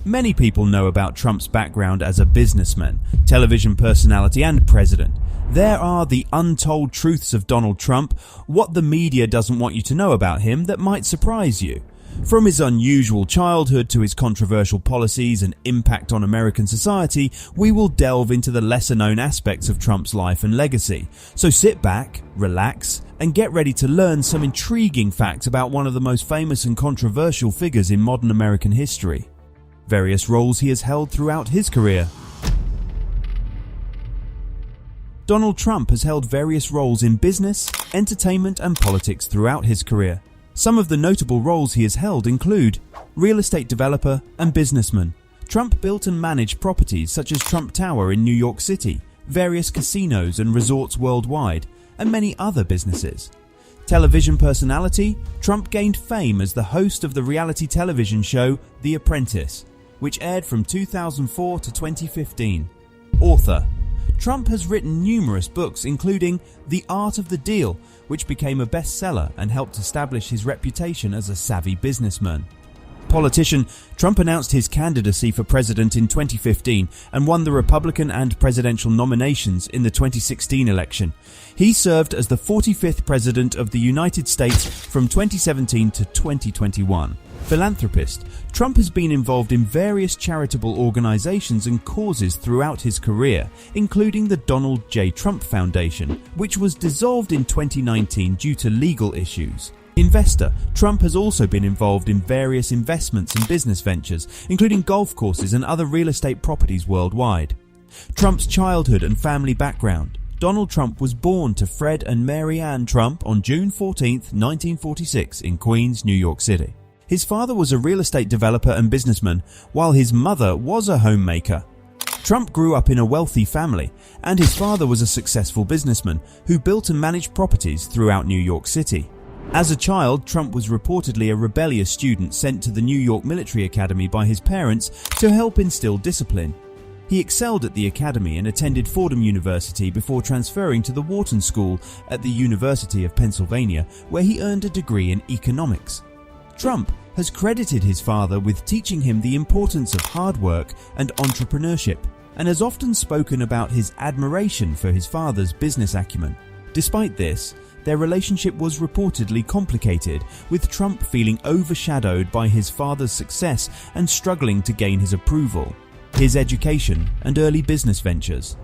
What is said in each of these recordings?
Many people know about Trump's background as a businessman, television personality, and president. There are the untold truths of Donald Trump, what the media doesn't want you to know about him that might surprise you. From his unusual childhood to his controversial policies and impact on American society, we will delve into the lesser-known aspects of Trump's life and legacy. So sit back, relax, and get ready to learn some intriguing facts about one of the most famous and controversial figures in modern American history. Various roles he has held throughout his career. Donald Trump has held various roles in business, entertainment, and politics throughout his career. Some of the notable roles he has held include real estate developer and businessman. Trump built and managed properties such as Trump Tower in New York City, various casinos and resorts worldwide, and many other businesses. Television personality, Trump gained fame as the host of the reality television show The Apprentice, which aired from 2004 to 2015. Author, Trump has written numerous books including The Art of the Deal, which became a bestseller and helped establish his reputation as a savvy businessman. Politician, Trump announced his candidacy for president in 2015 and won the Republican and presidential nominations in the 2016 election. He served as the 45th President of the United States from 2017 to 2021. Philanthropist, Trump has been involved in various charitable organizations and causes throughout his career, including the Donald J. Trump Foundation, which was dissolved in 2019 due to legal issues. Investor, Trump has also been involved in various investments and business ventures, including golf courses and other real estate properties worldwide. Trump's childhood and family background. Donald Trump was born to Fred and Mary Ann Trump on June 14, 1946 in Queens, New York City. His father was a real estate developer and businessman, while his mother was a homemaker. Trump grew up in a wealthy family, and his father was a successful businessman who built and managed properties throughout New York City. As a child, Trump was reportedly a rebellious student sent to the New York Military Academy by his parents to help instill discipline. He excelled at the academy and attended Fordham University before transferring to the Wharton School at the University of Pennsylvania, where he earned a degree in economics. Trump has credited his father with teaching him the importance of hard work and entrepreneurship, and has often spoken about his admiration for his father's business acumen. Despite this, their relationship was reportedly complicated, with Trump feeling overshadowed by his father's success and struggling to gain his approval. His education and early business ventures.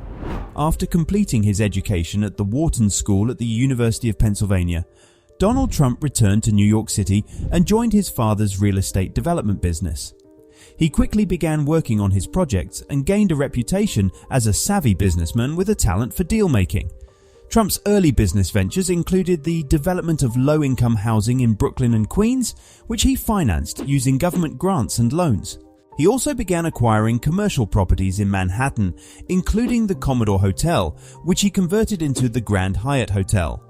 After completing his education at the Wharton School at the University of Pennsylvania, Donald Trump returned to New York City and joined his father's real estate development business. He quickly began working on his projects and gained a reputation as a savvy businessman with a talent for deal-making. Trump's early business ventures included the development of low-income housing in Brooklyn and Queens, which he financed using government grants and loans. He also began acquiring commercial properties in Manhattan, including the Commodore Hotel, which he converted into the Grand Hyatt Hotel.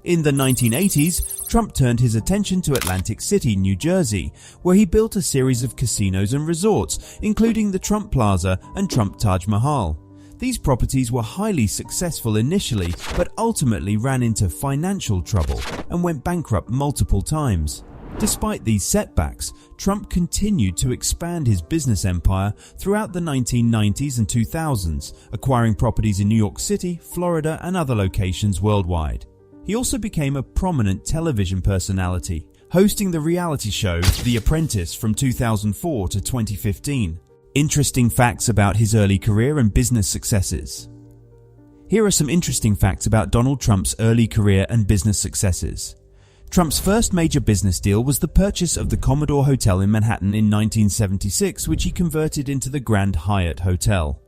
In the 1980s, Trump turned his attention to Atlantic City, New Jersey, where he built a series of casinos and resorts, including the Trump Plaza and Trump Taj Mahal. These properties were highly successful initially, but ultimately ran into financial trouble and went bankrupt multiple times. Despite these setbacks, Trump continued to expand his business empire throughout the 1990s and 2000s, acquiring properties in New York City, Florida, and other locations worldwide. He also became a prominent television personality, hosting the reality show The Apprentice from 2004 to 2015. Interesting facts about his early career and business successes. Here are some interesting facts about Donald Trump's early career and business successes. Trump's first major business deal was the purchase of the Commodore Hotel in Manhattan in 1976, which he converted into the Grand Hyatt Hotel.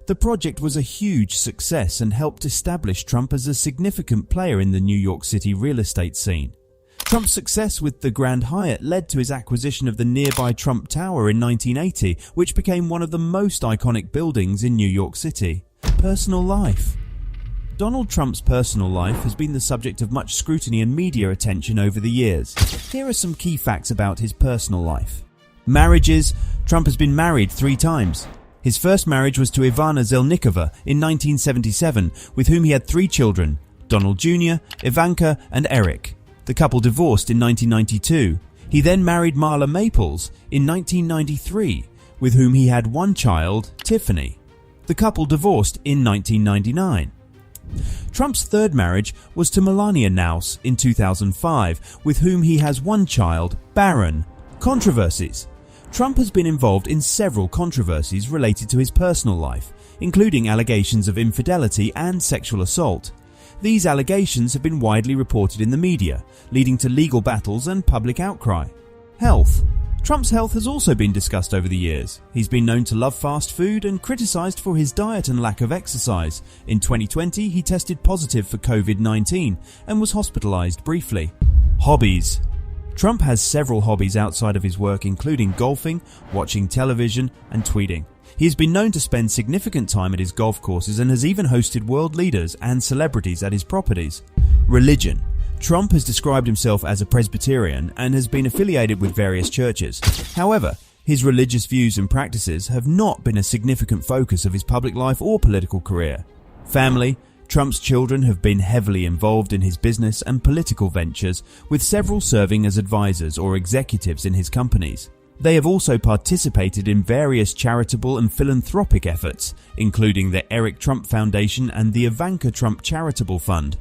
The project was a huge success and helped establish Trump as a significant player in the New York City real estate scene. Trump's success with the Grand Hyatt led to his acquisition of the nearby Trump Tower in 1980, which became one of the most iconic buildings in New York City. Personal life. Donald Trump's personal life has been the subject of much scrutiny and media attention over the years. Here are some key facts about his personal life. Marriages. Trump has been married 3 times. His first marriage was to Ivana Zelnickova in 1977, with whom he had 3 children, Donald Jr., Ivanka, and Eric. The couple divorced in 1992. He then married Marla Maples in 1993, with whom he had one child, Tiffany. The couple divorced in 1999. Trump's third marriage was to Melania Knauss in 2005, with whom he has one child, Barron. Controversies. Trump has been involved in several controversies related to his personal life, including allegations of infidelity and sexual assault. These allegations have been widely reported in the media, leading to legal battles and public outcry. Health. Trump's health has also been discussed over the years. He's been known to love fast food and criticized for his diet and lack of exercise. In 2020, he tested positive for COVID-19 and was hospitalized briefly. Hobbies. Trump has several hobbies outside of his work, including golfing, watching television, and tweeting. He has been known to spend significant time at his golf courses and has even hosted world leaders and celebrities at his properties. Religion. Trump has described himself as a Presbyterian and has been affiliated with various churches. However, his religious views and practices have not been a significant focus of his public life or political career. Family. Trump's children have been heavily involved in his business and political ventures, with several serving as advisors or executives in his companies. They have also participated in various charitable and philanthropic efforts, including the Eric Trump Foundation and the Ivanka Trump Charitable Fund.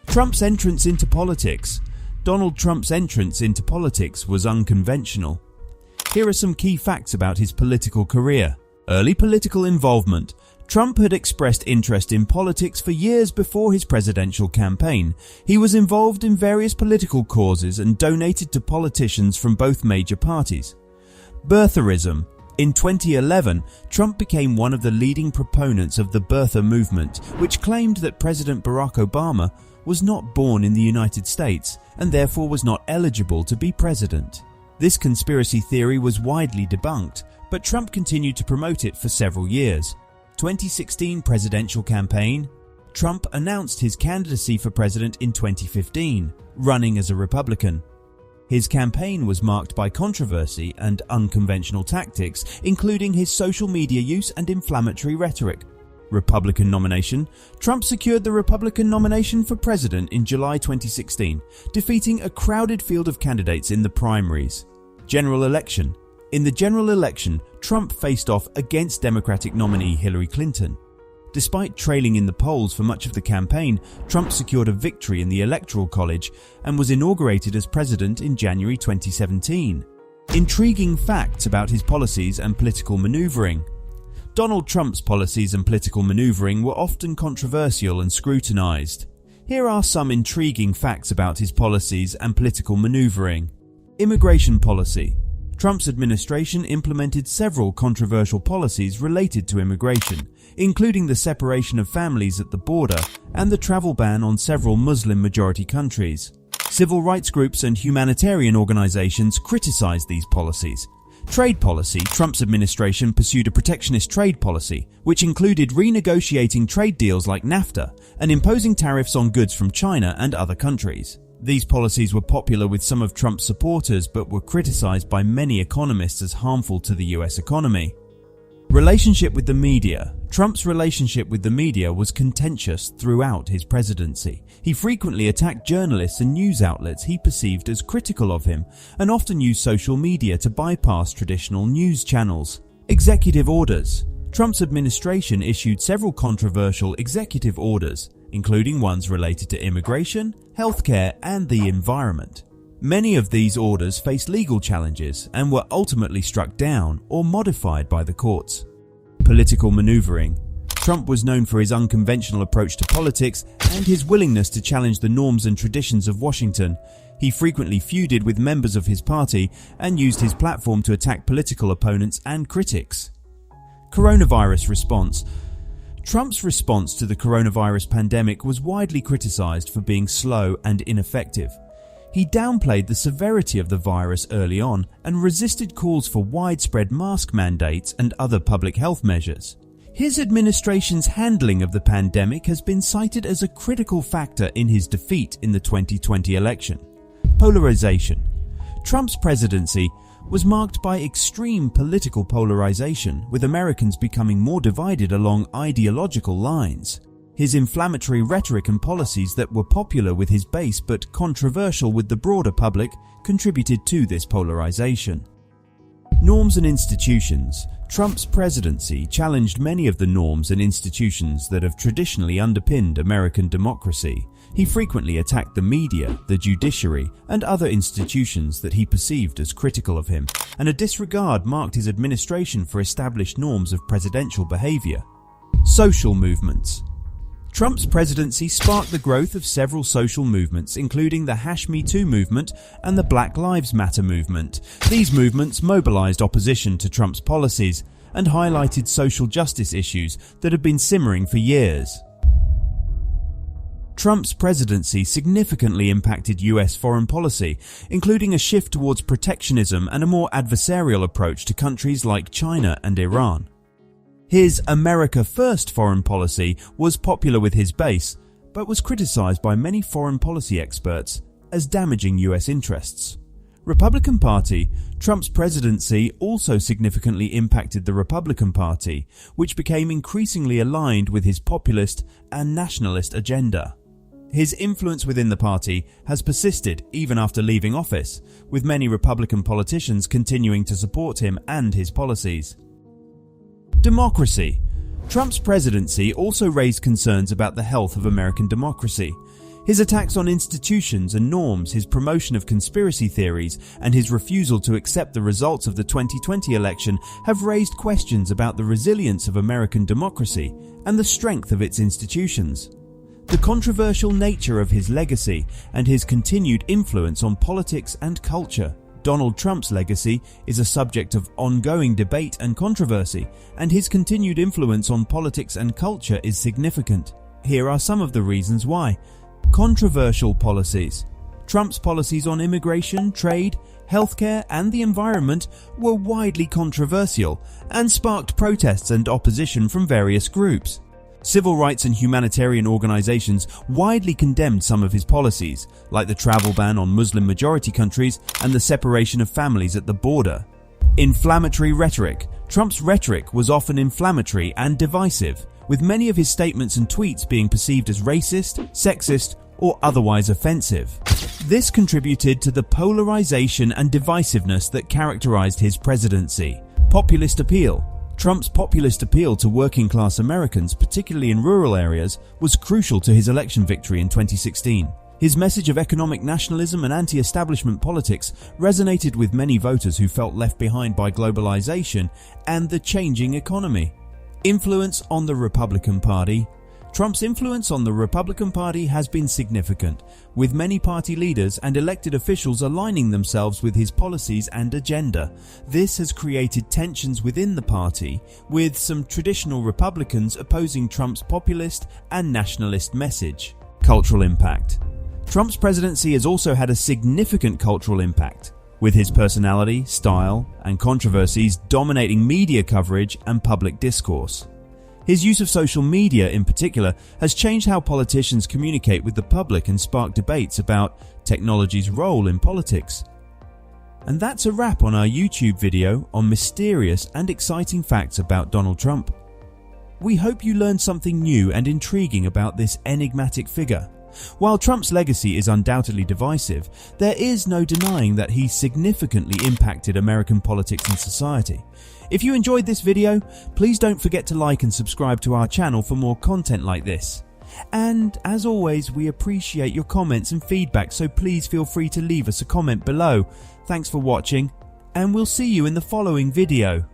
Trump's entrance into politics. Donald Trump's entrance into politics was unconventional. Here are some key facts about his political career. Early political involvement. Trump had expressed interest in politics for years before his presidential campaign. He was involved in various political causes and donated to politicians from both major parties. Birtherism. In 2011, Trump became one of the leading proponents of the birther movement, which claimed that President Barack Obama was not born in the United States and therefore was not eligible to be president. This conspiracy theory was widely debunked, but Trump continued to promote it for several years. 2016 presidential campaign. Trump announced his candidacy for president in 2015, running as a Republican. His campaign was marked by controversy and unconventional tactics, including his social media use and inflammatory rhetoric. Republican nomination. Trump secured the Republican nomination for president in July 2016, defeating a crowded field of candidates in the primaries. General election. In the general election, Trump faced off against Democratic nominee Hillary Clinton. Despite trailing in the polls for much of the campaign, Trump secured a victory in the Electoral College and was inaugurated as president in January 2017. Intriguing facts about his policies and political maneuvering. Donald Trump's policies and political maneuvering were often controversial and scrutinized. Here are some intriguing facts about his policies and political maneuvering. Immigration policy. Trump's administration implemented several controversial policies related to immigration, including the separation of families at the border and the travel ban on several Muslim-majority countries. Civil rights groups and humanitarian organizations criticized these policies. Trade policy. Trump's administration pursued a protectionist trade policy, which included renegotiating trade deals like NAFTA and imposing tariffs on goods from China and other countries. These policies were popular with some of Trump's supporters but were criticized by many economists as harmful to the US economy. Relationship with the media. Trump's relationship with the media was contentious throughout his presidency. He frequently attacked journalists and news outlets he perceived as critical of him, and often used social media to bypass traditional news channels. Executive orders. Trump's administration issued several controversial executive orders, including ones related to immigration, healthcare, and the environment. Many of these orders faced legal challenges and were ultimately struck down or modified by the courts. Political maneuvering. Trump was known for his unconventional approach to politics and his willingness to challenge the norms and traditions of Washington. He frequently feuded with members of his party and used his platform to attack political opponents and critics. Coronavirus response. Trump's response to the coronavirus pandemic was widely criticized for being slow and ineffective. He downplayed the severity of the virus early on and resisted calls for widespread mask mandates and other public health measures. His administration's handling of the pandemic has been cited as a critical factor in his defeat in the 2020 election. Polarization. Trump's presidency was marked by extreme political polarization, with Americans becoming more divided along ideological lines. His inflammatory rhetoric and policies that were popular with his base but controversial with the broader public contributed to this polarization. Norms and institutions. Trump's presidency challenged many of the norms and institutions that have traditionally underpinned American democracy. He frequently attacked the media, the judiciary, and other institutions that he perceived as critical of him, and a disregard marked his administration for established norms of presidential behavior. Social movements. Trump's presidency sparked the growth of several social movements, including the #MeToo movement and the Black Lives Matter movement. These movements mobilized opposition to Trump's policies and highlighted social justice issues that had been simmering for years. Trump's presidency significantly impacted US foreign policy, including a shift towards protectionism and a more adversarial approach to countries like China and Iran. His America First foreign policy was popular with his base, but was criticized by many foreign policy experts as damaging US interests. Republican Party. Trump's presidency also significantly impacted the Republican Party, which became increasingly aligned with his populist and nationalist agenda. His influence within the party has persisted even after leaving office, with many Republican politicians continuing to support him and his policies. Democracy. Trump's presidency also raised concerns about the health of American democracy. His attacks on institutions and norms, his promotion of conspiracy theories, and his refusal to accept the results of the 2020 election have raised questions about the resilience of American democracy and the strength of its institutions. The controversial nature of his legacy and his continued influence on politics and culture. Donald Trump's legacy is a subject of ongoing debate and controversy, and his continued influence on politics and culture is significant. Here are some of the reasons why. Controversial policies. Trump's policies on immigration, trade, healthcare, and the environment were widely controversial and sparked protests and opposition from various groups. Civil rights and humanitarian organizations widely condemned some of his policies, like the travel ban on Muslim-majority countries and the separation of families at the border. Inflammatory rhetoric. Trump's rhetoric was often inflammatory and divisive, with many of his statements and tweets being perceived as racist, sexist, or otherwise offensive. This contributed to the polarization and divisiveness that characterized his presidency. Populist appeal. Trump's populist appeal to working-class Americans, particularly in rural areas, was crucial to his election victory in 2016. His message of economic nationalism and anti-establishment politics resonated with many voters who felt left behind by globalization and the changing economy. Influence on the Republican Party. Trump's influence on the Republican Party has been significant, with many party leaders and elected officials aligning themselves with his policies and agenda. This has created tensions within the party, with some traditional Republicans opposing Trump's populist and nationalist message. Cultural impact. Trump's presidency has also had a significant cultural impact, with his personality, style, and controversies dominating media coverage and public discourse. His use of social media in particular has changed how politicians communicate with the public and sparked debates about technology's role in politics. And that's a wrap on our YouTube video on mysterious and exciting facts about Donald Trump. We hope you learned something new and intriguing about this enigmatic figure. While Trump's legacy is undoubtedly divisive, there is no denying that he significantly impacted American politics and society. If you enjoyed this video, please don't forget to like and subscribe to our channel for more content like this. And as always, we appreciate your comments and feedback, so please feel free to leave us a comment below. Thanks for watching, and we'll see you in the following video.